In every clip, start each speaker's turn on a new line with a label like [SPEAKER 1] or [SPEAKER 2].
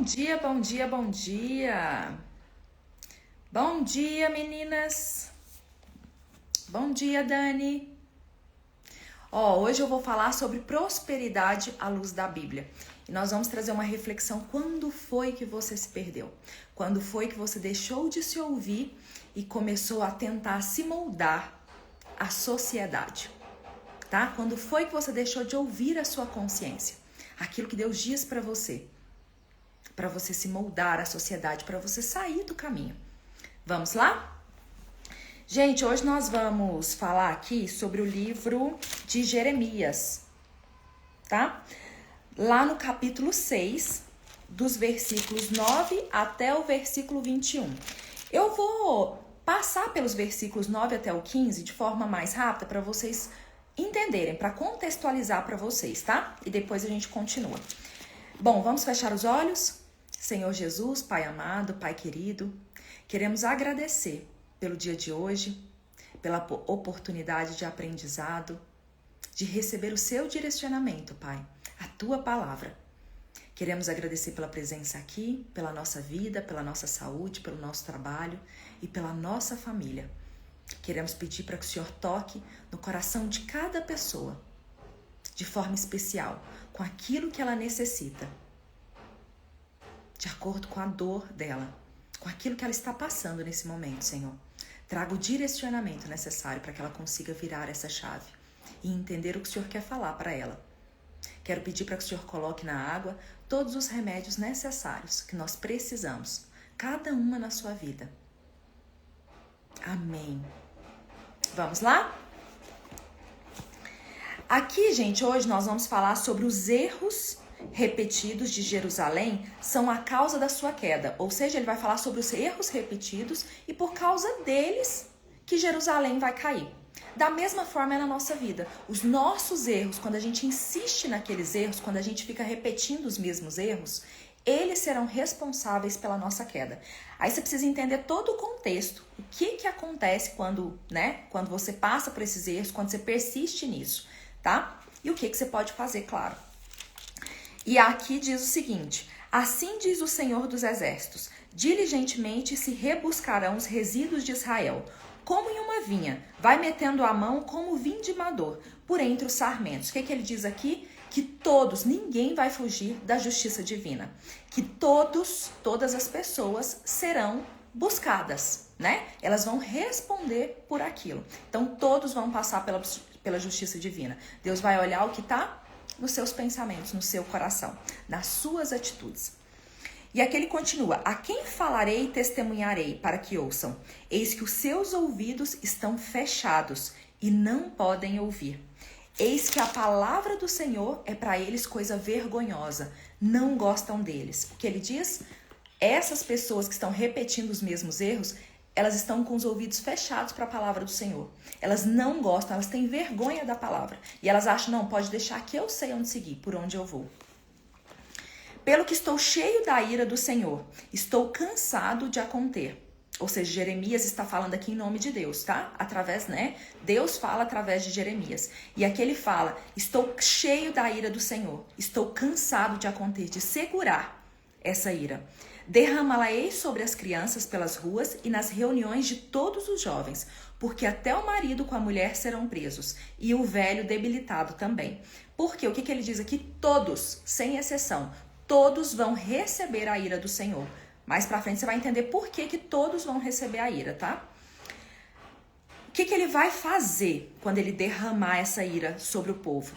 [SPEAKER 1] Bom dia, bom dia, bom dia. Bom dia, meninas. Bom dia, Dani. Hoje eu vou falar sobre prosperidade à luz da Bíblia. E nós vamos trazer uma reflexão. Quando foi que você se perdeu? Quando foi que você deixou de se ouvir e começou a tentar se moldar à sociedade? Tá? Quando foi que você deixou de ouvir a sua consciência? Aquilo que Deus diz para você se moldar à sociedade, para você sair do caminho. Vamos lá? Gente, hoje nós vamos falar aqui sobre o livro de Jeremias, tá? Lá no capítulo 6, dos versículos 9 até o versículo 21. Eu vou passar pelos versículos 9 até o 15 de forma mais rápida para vocês entenderem, para contextualizar para vocês, tá? E depois a gente continua. Bom, vamos fechar os olhos? Senhor Jesus, Pai amado, Pai querido, queremos agradecer pelo dia de hoje, pela oportunidade de aprendizado, de receber o seu direcionamento, Pai, a tua palavra. Queremos agradecer pela presença aqui, pela nossa vida, pela nossa saúde, pelo nosso trabalho e pela nossa família. Queremos pedir para que o Senhor toque no coração de cada pessoa, de forma especial, com aquilo que ela necessita, de acordo com a dor dela, com aquilo que ela está passando nesse momento, Senhor. Traga o direcionamento necessário para que ela consiga virar essa chave e entender o que o Senhor quer falar para ela. Quero pedir para que o Senhor coloque na água todos os remédios necessários que nós precisamos, cada uma na sua vida. Amém. Vamos lá? Aqui, gente, hoje nós vamos falar sobre os erros repetidos de Jerusalém são a causa da sua queda. Ou seja, ele vai falar sobre os erros repetidos e por causa deles que Jerusalém vai cair. Da mesma forma é na nossa vida. Os nossos erros, quando a gente insiste naqueles erros, quando a gente fica repetindo os mesmos erros, eles serão responsáveis pela nossa queda. Aí você precisa entender todo o contexto. O que acontece quando você passa por esses erros, quando você persiste nisso, tá? E o que você pode fazer, claro. E aqui diz o seguinte: assim diz o Senhor dos Exércitos, diligentemente se rebuscarão os resíduos de Israel, como em uma vinha, vai metendo a mão como vindimador, por entre os sarmentos. O que ele diz aqui? Que todos, ninguém vai fugir da justiça divina. Que todas as pessoas serão buscadas, né? Elas vão responder por aquilo. Então, todos vão passar pela justiça divina. Deus vai olhar o que está nos seus pensamentos, no seu coração, nas suas atitudes. E aqui ele continua: a quem falarei e testemunharei para que ouçam? Eis que os seus ouvidos estão fechados e não podem ouvir. Eis que a palavra do Senhor é para eles coisa vergonhosa, não gostam deles. O que ele diz? Essas pessoas que estão repetindo os mesmos erros, elas estão com os ouvidos fechados para a palavra do Senhor. Elas não gostam, elas têm vergonha da palavra. E elas acham, não, pode deixar que eu sei onde seguir, por onde eu vou. Pelo que estou cheio da ira do Senhor, estou cansado de a conter. Ou seja, Jeremias está falando aqui em nome de Deus, tá? Deus fala através de Jeremias. E aqui ele fala: estou cheio da ira do Senhor, estou cansado de a conter, de segurar essa ira. Derramá-la-ei sobre as crianças pelas ruas e nas reuniões de todos os jovens, porque até o marido com a mulher serão presos, e o velho debilitado também. Porque o que ele diz aqui? Todos, sem exceção, todos vão receber a ira do Senhor. Mais pra frente você vai entender por que todos vão receber a ira, tá? O que ele vai fazer quando ele derramar essa ira sobre o povo?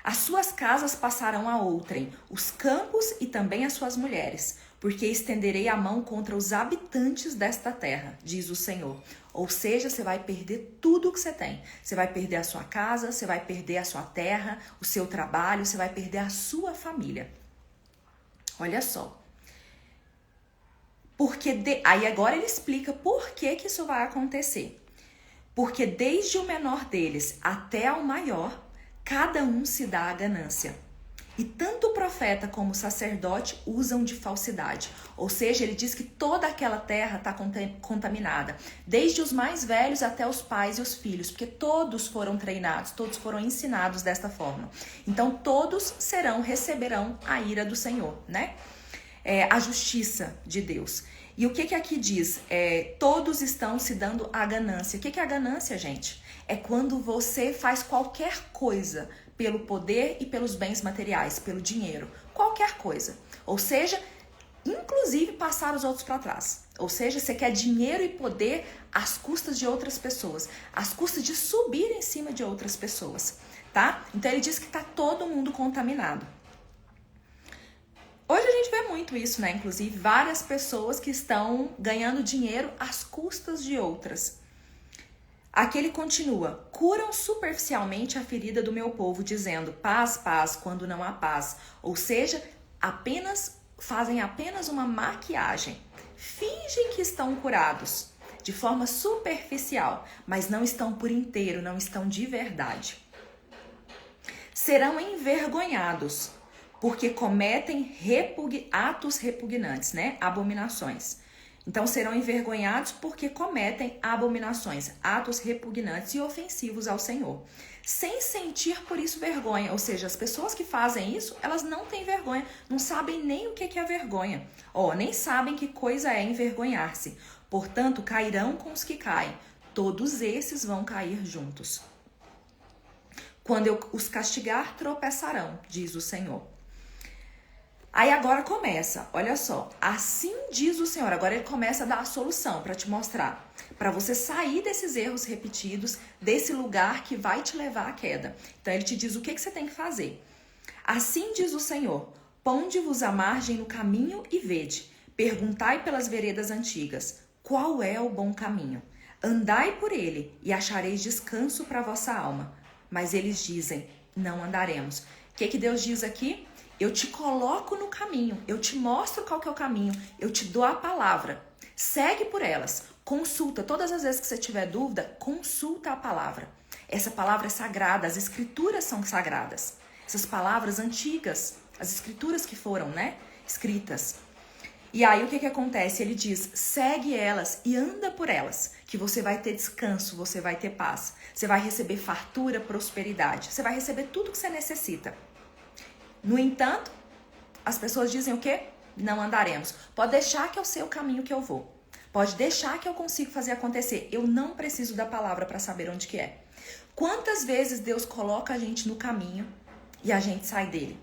[SPEAKER 1] As suas casas passarão a outrem, os campos e também as suas mulheres, porque estenderei a mão contra os habitantes desta terra, diz o Senhor. Ou seja, você vai perder tudo o que você tem. Você vai perder a sua casa, você vai perder a sua terra, o seu trabalho, você vai perder a sua família. Olha só. Aí agora ele explica por que isso vai acontecer. Porque desde o menor deles até ao maior, cada um se dá a ganância. E tanto o profeta como o sacerdote usam de falsidade. Ou seja, ele diz que toda aquela terra está contaminada. Desde os mais velhos até os pais e os filhos. Porque todos foram treinados, todos foram ensinados desta forma. Então todos receberão a ira do Senhor, né? a justiça de Deus. E o que aqui diz? Todos estão se dando à ganância. O que é a ganância, gente? É quando você faz qualquer coisa pelo poder e pelos bens materiais, pelo dinheiro. Qualquer coisa. Ou seja, inclusive passar os outros para trás. Ou seja, você quer dinheiro e poder às custas de outras pessoas. Às custas de subir em cima de outras pessoas. Tá? Então ele diz que está todo mundo contaminado. Hoje a gente vê muito isso, né? Inclusive, várias pessoas que estão ganhando dinheiro às custas de outras. Aqui ele continua: curam superficialmente a ferida do meu povo, dizendo paz, paz, quando não há paz. Ou seja, fazem apenas uma maquiagem. Fingem que estão curados de forma superficial, mas não estão por inteiro, não estão de verdade. Serão envergonhados, porque cometem atos repugnantes, né? Abominações. Então serão envergonhados porque cometem abominações, atos repugnantes e ofensivos ao Senhor, sem sentir por isso vergonha. Ou seja, as pessoas que fazem isso, elas não têm vergonha, não sabem nem o que é vergonha, nem sabem que coisa é envergonhar-se. Portanto, cairão com os que caem, todos esses vão cair juntos. Quando eu os castigar, tropeçarão, diz o Senhor. Aí agora começa, olha só, assim diz o Senhor. Agora ele começa a dar a solução para te mostrar, para você sair desses erros repetidos, desse lugar que vai te levar à queda. Então ele te diz o que você tem que fazer. Assim diz o Senhor: ponde-vos à margem no caminho e vede, perguntai pelas veredas antigas, qual é o bom caminho? Andai por ele e achareis descanso para a vossa alma. Mas eles dizem, não andaremos. O que Deus diz aqui? Eu te coloco no caminho, eu te mostro qual que é o caminho, eu te dou a palavra. Segue por elas, consulta. Todas as vezes que você tiver dúvida, consulta a palavra. Essa palavra é sagrada, as escrituras são sagradas. Essas palavras antigas, as escrituras que foram, né, escritas. E aí o que acontece? Ele diz, segue elas e anda por elas, que você vai ter descanso, você vai ter paz. Você vai receber fartura, prosperidade. Você vai receber tudo que você necessita. No entanto, as pessoas dizem o quê? Não andaremos. Pode deixar que eu sei o caminho que eu vou. Pode deixar que eu consigo fazer acontecer. Eu não preciso da palavra para saber onde que é. Quantas vezes Deus coloca a gente no caminho e a gente sai dele?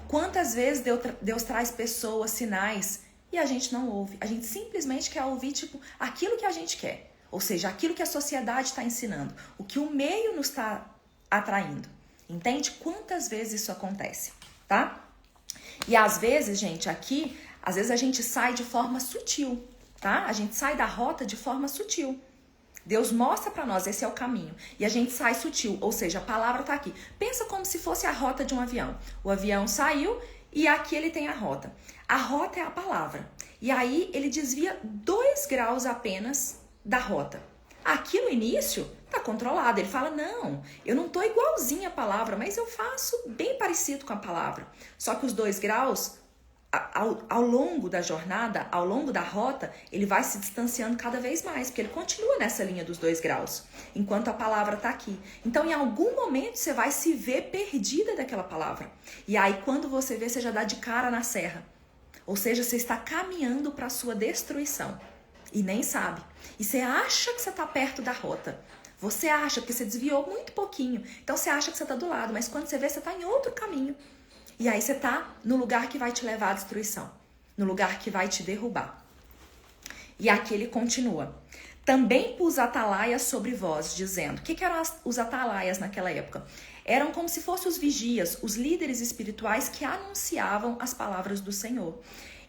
[SPEAKER 1] Quantas vezes Deus traz pessoas, sinais e a gente não ouve? A gente simplesmente quer ouvir aquilo que a gente quer. Ou seja, aquilo que a sociedade está ensinando. O que o meio nos está atraindo. Entende? Quantas vezes isso acontece? Tá? E às vezes, gente, às vezes a gente sai de forma sutil, tá? A gente sai da rota de forma sutil. Deus mostra pra nós, esse é o caminho. E a gente sai sutil, ou seja, a palavra tá aqui. Pensa como se fosse a rota de um avião. O avião saiu e aqui ele tem a rota. A rota é a palavra. E aí ele desvia 2 graus apenas da rota. Aqui no início tá controlado. Ele fala, não, eu não tô igualzinho à palavra, mas eu faço bem parecido com a palavra. Só que os 2 graus, ao longo da jornada, ao longo da rota, ele vai se distanciando cada vez mais, porque ele continua nessa linha dos 2 graus, enquanto a palavra tá aqui. Então, em algum momento, você vai se ver perdida daquela palavra. E aí, quando você vê, você já dá de cara na serra. Ou seja, você está caminhando para a sua destruição. E nem sabe. E você acha que você está perto da rota. Você acha, porque você desviou muito pouquinho. Então você acha que você está do lado, mas quando você vê, você está em outro caminho. E aí você está no lugar que vai te levar à destruição. No lugar que vai te derrubar. E aqui ele continua. Também pus atalaias sobre vós, dizendo. O que eram os atalaias naquela época? Eram como se fossem os vigias, os líderes espirituais que anunciavam as palavras do Senhor.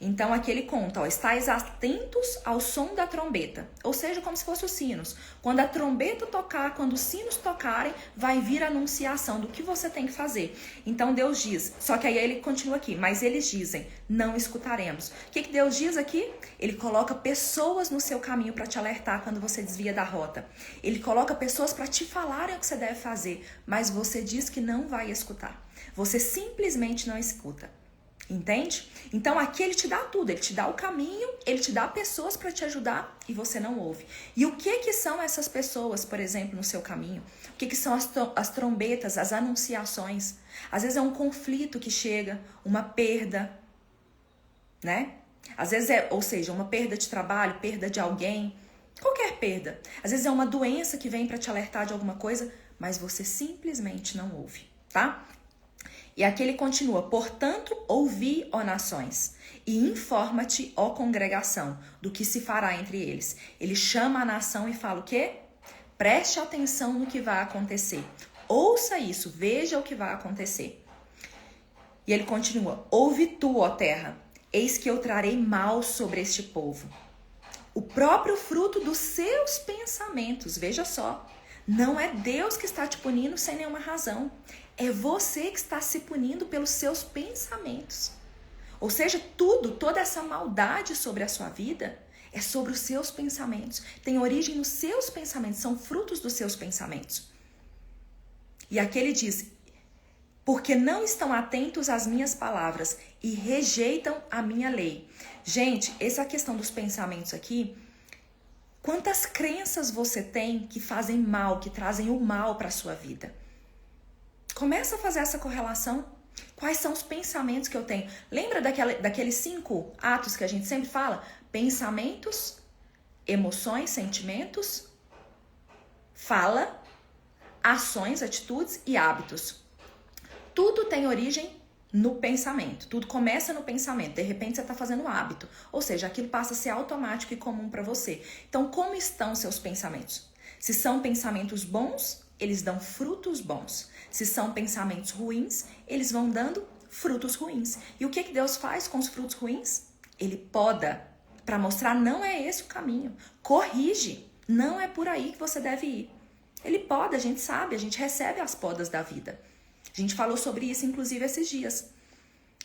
[SPEAKER 1] Então aqui ele conta, estáis atentos ao som da trombeta, ou seja, como se fossem os sinos. Quando a trombeta tocar, quando os sinos tocarem, vai vir a anunciação do que você tem que fazer. Então Deus diz, só que aí ele continua aqui, mas eles dizem, não escutaremos. O que Deus diz aqui? Ele coloca pessoas no seu caminho para te alertar quando você desvia da rota. Ele coloca pessoas para te falarem o que você deve fazer, mas você diz que não vai escutar. Você simplesmente não escuta. Entende? Então aqui ele te dá tudo, ele te dá o caminho, ele te dá pessoas para te ajudar e você não ouve. E o que são essas pessoas, por exemplo, no seu caminho? O que são as trombetas, as anunciações? Às vezes é um conflito que chega, uma perda, né? Às vezes ou seja, uma perda de trabalho, perda de alguém, qualquer perda. Às vezes é uma doença que vem para te alertar de alguma coisa, mas você simplesmente não ouve, tá? E aqui ele continua: portanto, ouvi, ó nações, e informa-te, ó congregação, do que se fará entre eles. Ele chama a nação e fala o quê? Preste atenção no que vai acontecer. Ouça isso, veja o que vai acontecer. E ele continua: ouve tu, ó terra, eis que eu trarei mal sobre este povo. O próprio fruto dos seus pensamentos, veja só. Não é Deus que está te punindo sem nenhuma razão. É você que está se punindo pelos seus pensamentos. Ou seja, toda essa maldade sobre a sua vida é sobre os seus pensamentos. Tem origem nos seus pensamentos, são frutos dos seus pensamentos. E aqui ele diz: porque não estão atentos às minhas palavras e rejeitam a minha lei. Gente, essa questão dos pensamentos aqui, quantas crenças você tem que fazem mal, que trazem o mal para a sua vida? Começa a fazer essa correlação. Quais são os pensamentos que eu tenho? Lembra daqueles 5 atos que a gente sempre fala? Pensamentos, emoções, sentimentos, fala, ações, atitudes e hábitos. Tudo tem origem no pensamento. Tudo começa no pensamento. De repente você está fazendo um hábito. Ou seja, aquilo passa a ser automático e comum para você. Então, como estão seus pensamentos? Se são pensamentos bons, eles dão frutos bons. Se são pensamentos ruins, eles vão dando frutos ruins. E o que Deus faz com os frutos ruins? Ele poda para mostrar: não é esse o caminho. Corrige. Não é por aí que você deve ir. Ele poda, a gente sabe, a gente recebe as podas da vida. A gente falou sobre isso, inclusive, esses dias,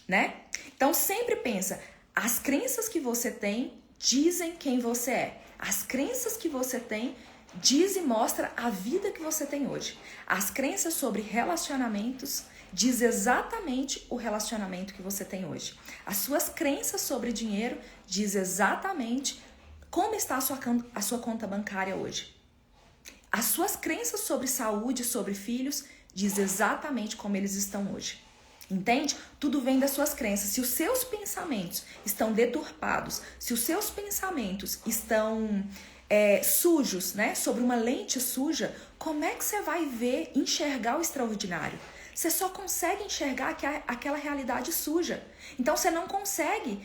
[SPEAKER 1] né? Então, sempre pensa, as crenças que você tem dizem quem você é. As crenças que você tem diz e mostra a vida que você tem hoje. As crenças sobre relacionamentos diz exatamente o relacionamento que você tem hoje. As suas crenças sobre dinheiro diz exatamente como está a sua conta bancária hoje. As suas crenças sobre saúde, sobre filhos, diz exatamente como eles estão hoje. Entende? Tudo vem das suas crenças. Se os seus pensamentos estão deturpados, se os seus pensamentos estão sujos, né? Sobre uma lente suja, como é que você vai enxergar o extraordinário? Você só consegue enxergar aquela realidade suja. Então você não consegue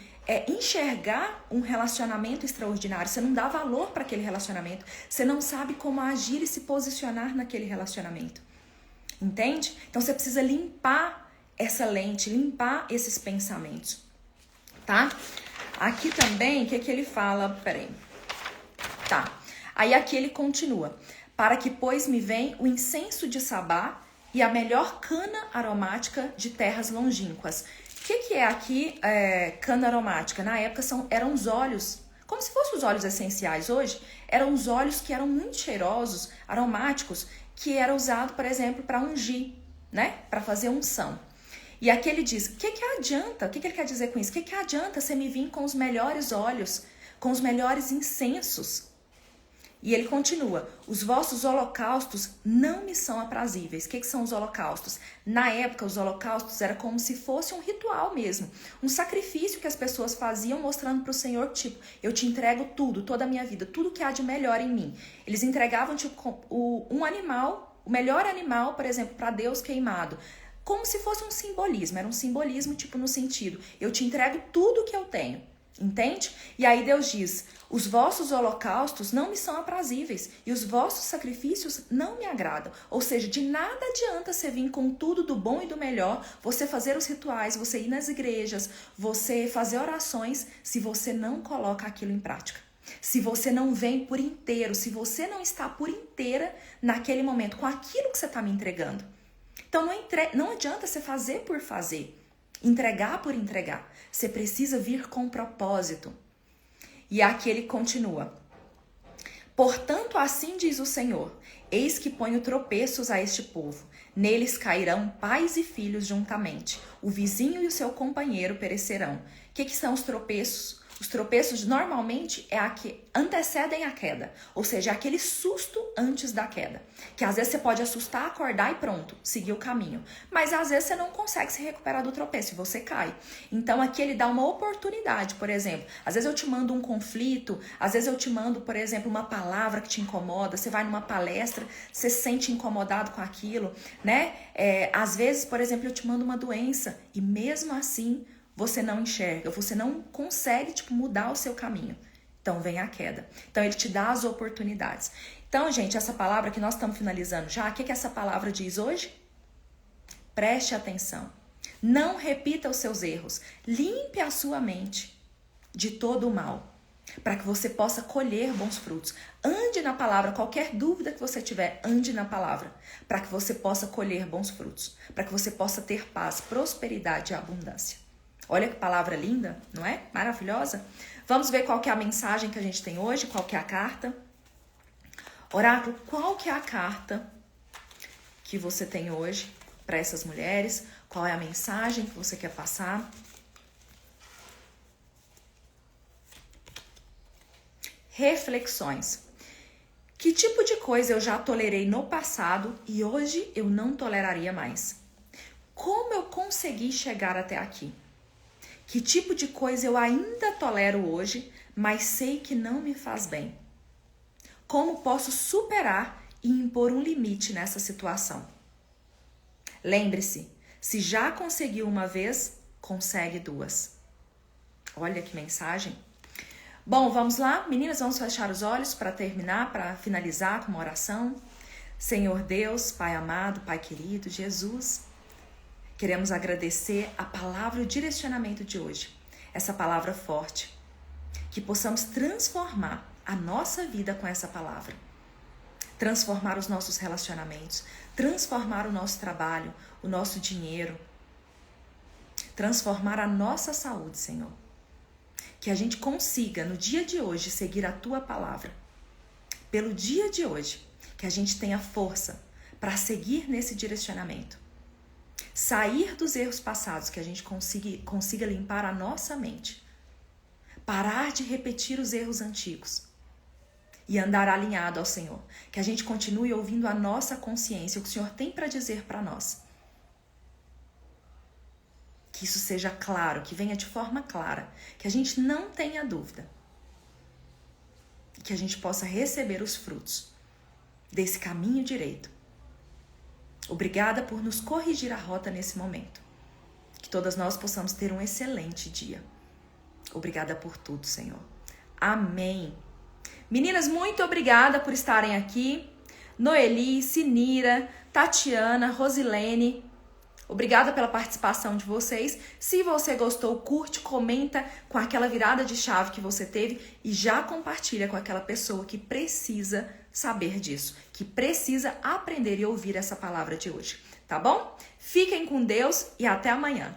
[SPEAKER 1] enxergar um relacionamento extraordinário. Você não dá valor para aquele relacionamento. Você não sabe como agir e se posicionar naquele relacionamento. Entende? Então você precisa limpar essa lente, limpar esses pensamentos, tá? Aqui também, o que ele fala? Peraí. Tá. Aí aqui ele continua: para que, pois, me vem o incenso de Sabá e a melhor cana aromática de terras longínquas. O que é aqui cana aromática? Na época eram os óleos, como se fossem os óleos essenciais hoje, eram os óleos que eram muito cheirosos, aromáticos, que era usado, por exemplo, para ungir, né? Para fazer unção. E aqui ele diz: o que adianta? O que ele quer dizer com isso? O que adianta você me vir com os melhores óleos, com os melhores incensos? E ele continua: os vossos holocaustos não me são aprazíveis. O que são os holocaustos? Na época, os holocaustos era como se fosse um ritual mesmo. Um sacrifício que as pessoas faziam mostrando para o Senhor, tipo, eu te entrego tudo, toda a minha vida, tudo que há de melhor em mim. Eles entregavam tipo um animal, o melhor animal, por exemplo, para Deus queimado. Como se fosse um simbolismo. Era um simbolismo tipo no sentido: eu te entrego tudo que eu tenho. Entende? E aí Deus diz: os vossos holocaustos não me são aprazíveis e os vossos sacrifícios não me agradam. Ou seja, de nada adianta você vir com tudo do bom e do melhor, você fazer os rituais, você ir nas igrejas, você fazer orações, se você não coloca aquilo em prática. Se você não vem por inteiro, se você não está por inteira naquele momento com aquilo que você está me entregando. Então não adianta você fazer por fazer. Entregar por entregar. Você precisa vir com propósito. E aqui ele continua: portanto, assim diz o Senhor: eis que ponho tropeços a este povo. Neles cairão pais e filhos juntamente. O vizinho e o seu companheiro perecerão. O que são os tropeços? Os tropeços normalmente é a que antecedem a queda, ou seja, é aquele susto antes da queda, que às vezes você pode assustar, acordar e pronto, seguir o caminho, mas às vezes você não consegue se recuperar do tropeço e você cai. Então aqui ele dá uma oportunidade, por exemplo, às vezes eu te mando um conflito, às vezes eu te mando, por exemplo, uma palavra que te incomoda, você vai numa palestra, você se sente incomodado com aquilo, né? Às vezes, por exemplo, eu te mando uma doença e mesmo assim você não enxerga, você não consegue mudar o seu caminho. Então vem a queda. Então ele te dá as oportunidades. Então, gente, essa palavra que nós estamos finalizando já, o que essa palavra diz hoje? Preste atenção. Não repita os seus erros. Limpe a sua mente de todo o mal, para que você possa colher bons frutos. Ande na palavra, qualquer dúvida que você tiver, ande na palavra, para que você possa colher bons frutos, para que você possa ter paz, prosperidade e abundância. Olha que palavra linda, não é? Maravilhosa? Vamos ver qual que é a mensagem que a gente tem hoje, qual que é a carta. Oráculo, qual que é a carta que você tem hoje para essas mulheres? Qual é a mensagem que você quer passar? Reflexões. Que tipo de coisa eu já tolerei no passado e hoje eu não toleraria mais? Como eu consegui chegar até aqui? Que tipo de coisa eu ainda tolero hoje, mas sei que não me faz bem? Como posso superar e impor um limite nessa situação? Lembre-se, se já conseguiu uma vez, consegue duas. Olha que mensagem. Bom, vamos lá, meninas, vamos fechar os olhos para terminar, para finalizar com uma oração. Senhor Deus, Pai amado, Pai querido, Jesus, queremos agradecer a palavra e o direcionamento de hoje, essa palavra forte, que possamos transformar a nossa vida com essa palavra, transformar os nossos relacionamentos, transformar o nosso trabalho, o nosso dinheiro, transformar a nossa saúde, Senhor. Que a gente consiga, no dia de hoje, seguir a Tua palavra. Pelo dia de hoje, que a gente tenha força para seguir nesse direcionamento. Sair dos erros passados, que a gente consiga limpar a nossa mente. Parar de repetir os erros antigos. E andar alinhado ao Senhor. Que a gente continue ouvindo a nossa consciência, o que o Senhor tem para dizer para nós. Que isso seja claro, que venha de forma clara, que a gente não tenha dúvida. E que a gente possa receber os frutos desse caminho direito. Obrigada por nos corrigir a rota nesse momento. Que todas nós possamos ter um excelente dia. Obrigada por tudo, Senhor. Amém. Meninas, muito obrigada por estarem aqui. Noeli, Sinira, Tatiana, Rosilene, obrigada pela participação de vocês. Se você gostou, curte, comenta com aquela virada de chave que você teve e já compartilha com aquela pessoa que precisa saber disso, que precisa aprender e ouvir essa palavra de hoje, tá bom? Fiquem com Deus e até amanhã.